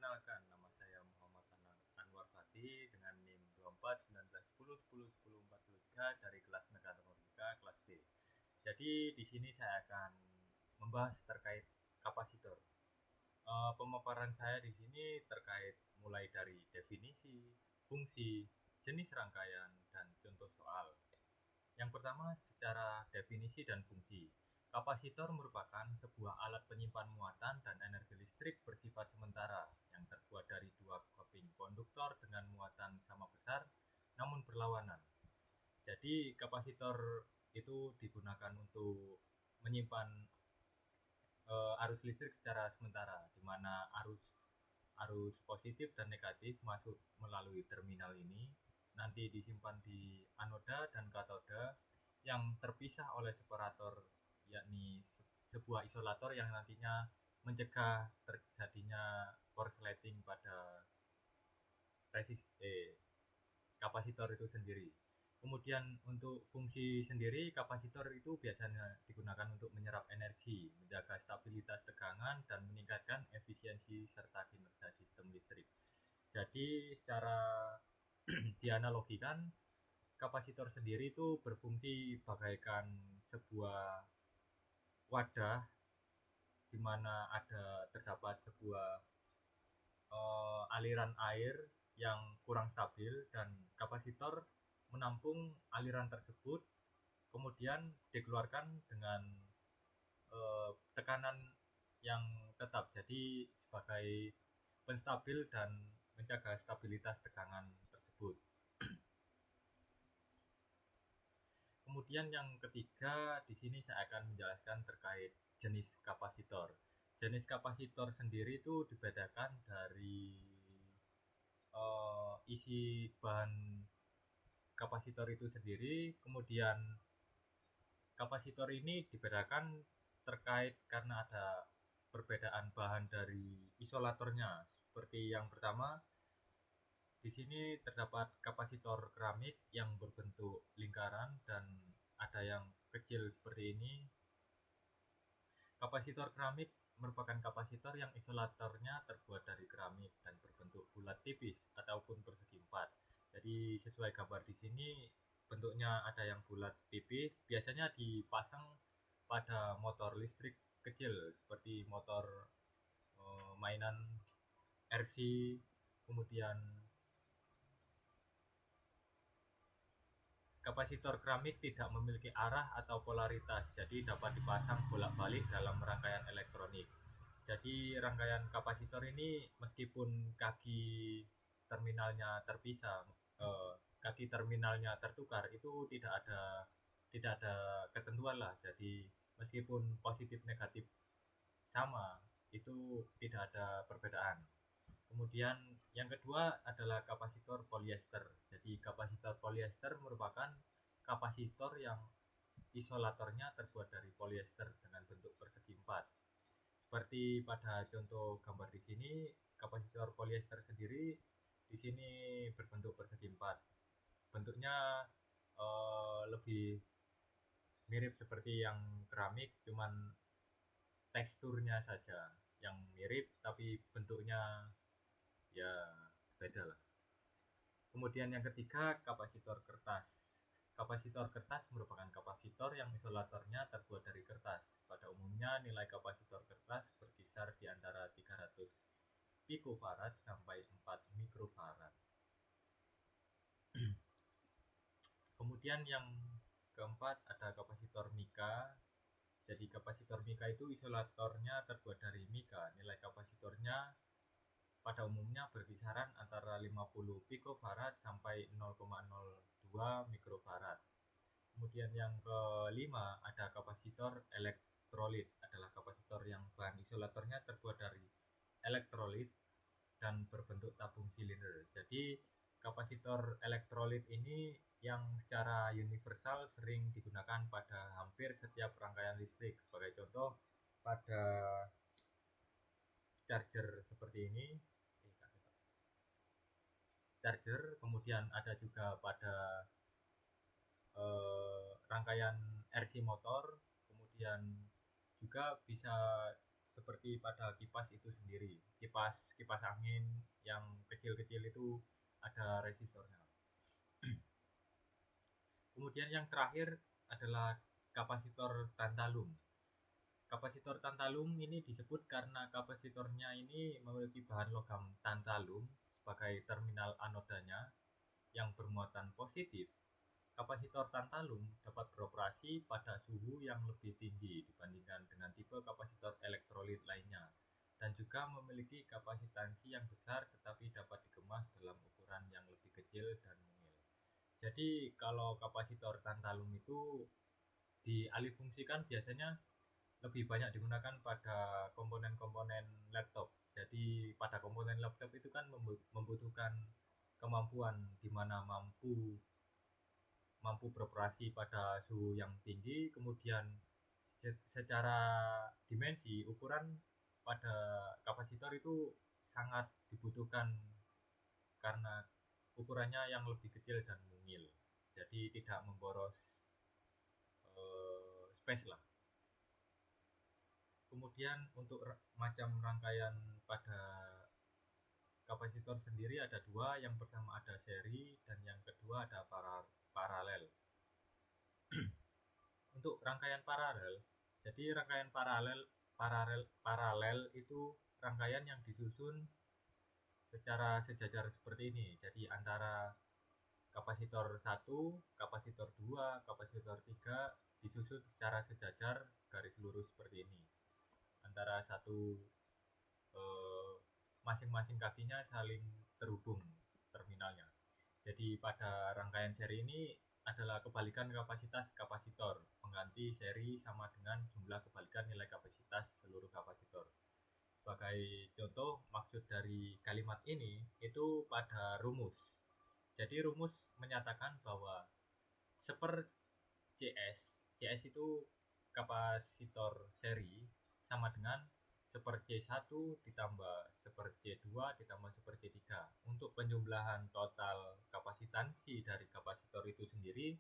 perkenalkan, nama saya Muhammad Anwar Fatih dengan NIM 24 19 10 10 10 43 dari kelas Mekatronika kelas B. Jadi di sini saya akan membahas terkait kapasitor. Pemaparan saya di sini terkait mulai dari definisi, fungsi, jenis rangkaian, dan contoh soal. Yang pertama, secara definisi dan fungsi. Kapasitor merupakan sebuah alat penyimpan muatan dan energi listrik bersifat sementara yang terbuat dari dua keping konduktor dengan muatan sama besar namun berlawanan. Jadi kapasitor itu digunakan untuk menyimpan arus listrik secara sementara, di mana arus positif dan negatif masuk melalui terminal ini nanti disimpan di anoda dan katoda yang terpisah oleh separator, yakni sebuah isolator yang nantinya mencegah terjadinya korsleting pada kapasitor itu sendiri. Kemudian untuk fungsi sendiri, kapasitor itu biasanya digunakan untuk menyerap energi, menjaga stabilitas tegangan, dan meningkatkan efisiensi serta kinerja sistem listrik. Jadi secara dianalogikan, kapasitor sendiri itu berfungsi bagaikan sebuah wadah di mana terdapat sebuah aliran air yang kurang stabil dan kapasitor menampung aliran tersebut, kemudian dikeluarkan dengan tekanan yang tetap, jadi sebagai penstabil dan menjaga stabilitas tegangan tersebut. Kemudian yang ketiga, di sini saya akan menjelaskan terkait jenis kapasitor. Jenis kapasitor sendiri itu dibedakan dari isi bahan kapasitor itu sendiri. Kemudian kapasitor ini dibedakan terkait karena ada perbedaan bahan dari isolatornya. Seperti yang pertama, di sini terdapat kapasitor keramik yang berbentuk lingkaran dan ada yang kecil seperti ini. Kapasitor keramik merupakan kapasitor yang isolatornya terbuat dari keramik dan berbentuk bulat tipis ataupun persegi empat. Jadi sesuai gambar di sini, bentuknya ada yang bulat pipih, biasanya dipasang pada motor listrik kecil seperti motor mainan RC. Kemudian kapasitor keramik tidak memiliki arah atau polaritas, jadi dapat dipasang bolak-balik dalam rangkaian elektronik. Jadi rangkaian kapasitor ini meskipun kaki terminalnya terpisah, kaki terminalnya tertukar, itu tidak ada ketentuan lah. Jadi meskipun positif negatif sama, itu tidak ada perbedaan. Kemudian yang kedua adalah kapasitor polyester. Jadi kapasitor polyester merupakan kapasitor yang isolatornya terbuat dari polyester dengan bentuk persegi empat. Seperti pada contoh gambar di sini, kapasitor polyester sendiri di sini berbentuk persegi empat. Bentuknya lebih mirip seperti yang keramik, cuman teksturnya saja yang mirip, tapi bentuknya ya beda lah. Kemudian yang ketiga, kapasitor kertas. Kapasitor kertas merupakan kapasitor yang isolatornya terbuat dari kertas. Pada umumnya nilai kapasitor kertas berkisar di antara 300 picofarad sampai 4 mikrofarad. Kemudian yang keempat ada kapasitor mika. Jadi kapasitor mika itu isolatornya terbuat dari mika. Nilai kapasitornya pada umumnya berkisaran antara 50 picofarad sampai 0,02 mikrofarad. Kemudian yang kelima ada kapasitor elektrolit, adalah kapasitor yang bahan isolatornya terbuat dari elektrolit dan berbentuk tabung silinder. Jadi kapasitor elektrolit ini yang secara universal sering digunakan pada hampir setiap rangkaian listrik. Sebagai contoh pada charger seperti ini, kemudian ada juga pada rangkaian RC motor, kemudian juga bisa seperti pada kipas itu sendiri. Kipas angin yang kecil-kecil itu ada resistornya. Kemudian yang terakhir adalah kapasitor tantalum. Kapasitor tantalum ini disebut karena kapasitornya ini memiliki bahan logam tantalum sebagai terminal anodanya yang bermuatan positif. Kapasitor tantalum dapat beroperasi pada suhu yang lebih tinggi dibandingkan dengan tipe kapasitor elektrolit lainnya dan juga memiliki kapasitansi yang besar tetapi dapat dikemas dalam ukuran yang lebih kecil dan mungil. Jadi kalau kapasitor tantalum itu dialihfungsikan biasanya lebih banyak digunakan pada komponen-komponen laptop. Jadi pada komponen laptop itu kan membutuhkan kemampuan di mana mampu beroperasi pada suhu yang tinggi, kemudian secara dimensi ukuran pada kapasitor itu sangat dibutuhkan karena ukurannya yang lebih kecil dan mungil, jadi tidak memboros space lah. Kemudian untuk macam rangkaian pada kapasitor sendiri ada dua. Yang pertama ada seri dan yang kedua ada paralel. Untuk rangkaian paralel, jadi rangkaian paralel itu rangkaian yang disusun secara sejajar seperti ini. Jadi antara kapasitor 1, kapasitor 2, kapasitor 3 disusun secara sejajar garis lurus seperti ini. Antara masing-masing kakinya saling terhubung terminalnya. Jadi pada rangkaian seri ini adalah kebalikan kapasitas kapasitor. Pengganti seri sama dengan jumlah kebalikan nilai kapasitas seluruh kapasitor. Sebagai contoh, maksud dari kalimat ini itu pada rumus. Jadi rumus menyatakan bahwa seper CS itu kapasitor seri sama dengan seper C1 ditambah seper C2 ditambah seper C3. Untuk penjumlahan total kapasitansi dari kapasitor itu sendiri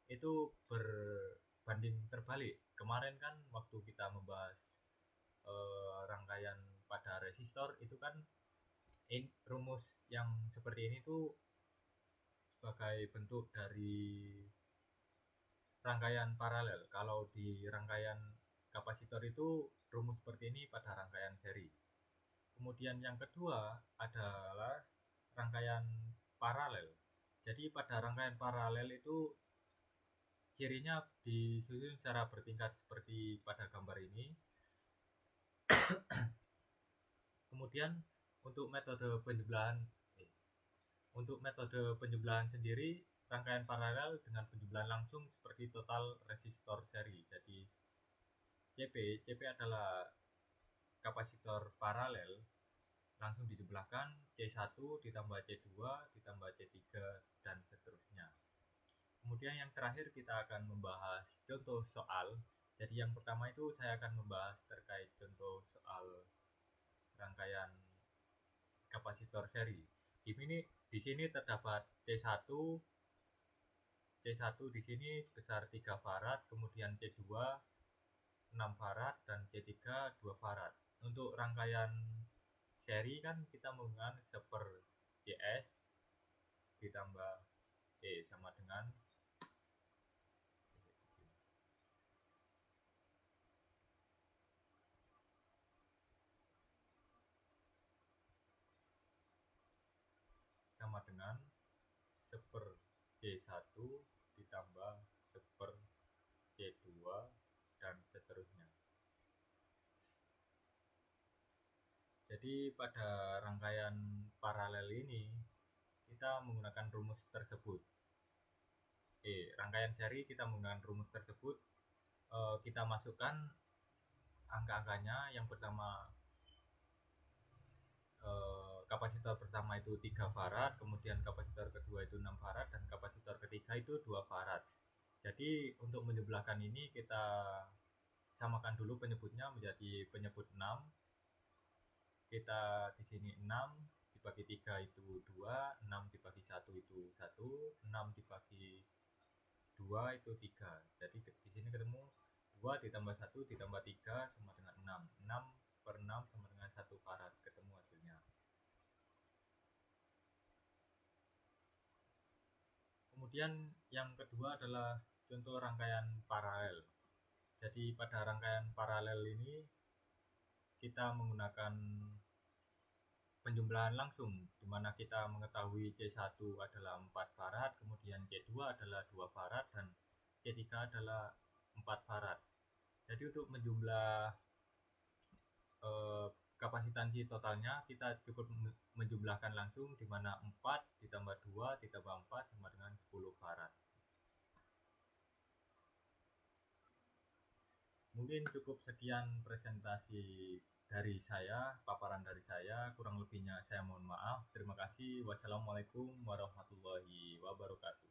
itu berbanding terbalik. Kemarin kan waktu kita membahas rangkaian pada resistor itu kan rumus yang seperti ini tuh sebagai bentuk dari rangkaian paralel. Kalau di rangkaian kapasitor itu rumus seperti ini pada rangkaian seri. Kemudian yang kedua adalah rangkaian paralel. Jadi pada rangkaian paralel itu cirinya disusun secara bertingkat seperti pada gambar ini. Kemudian untuk metode penjumlahan sendiri, rangkaian paralel dengan penjumlahan langsung seperti total resistor seri. Jadi CP adalah kapasitor paralel, langsung dijumlahkan C1 ditambah C2 ditambah C3 dan seterusnya. Kemudian yang terakhir kita akan membahas contoh soal. Jadi yang pertama itu saya akan membahas terkait contoh soal rangkaian kapasitor seri. Di sini terdapat C1 di sini sebesar 3 farad, kemudian C2 6 farad dan C3 2 farad. Untuk rangkaian seri kan kita menggunakan seper CS ditambah sama dengan seper C1 ditambah seper C2 dan seterusnya. Jadi pada rangkaian paralel ini kita menggunakan rumus tersebut. Rangkaian seri kita menggunakan rumus tersebut. Kita masukkan angka-angkanya. Yang pertama kapasitor pertama itu 3 farad, kemudian kapasitor kedua itu 6 farad dan kapasitor ketiga itu 2 farad. Jadi untuk menjumlahkan ini kita samakan dulu penyebutnya menjadi penyebut 6. Kita di sini 6 dibagi 3 itu 2, 6 dibagi 1 itu 1, 6 dibagi 2 itu 3. Jadi di sini ketemu 2 ditambah 1 ditambah 3 sama dengan 6. 6 per 6 sama dengan 1 farad. Ketemu hasilnya. Kemudian yang kedua adalah contoh rangkaian paralel. Jadi pada rangkaian paralel ini kita menggunakan penjumlahan langsung, di mana kita mengetahui C1 adalah 4 farad, kemudian C2 adalah 2 farad, dan C3 adalah 4 farad. Jadi untuk menjumlah kapasitansi totalnya kita cukup menjumlahkan langsung, di mana 4 ditambah 2 ditambah 4 sama dengan 10 farad. Mungkin cukup sekian presentasi dari saya, paparan dari saya. Kurang lebihnya saya mohon maaf. Terima kasih. Wassalamualaikum warahmatullahi wabarakatuh.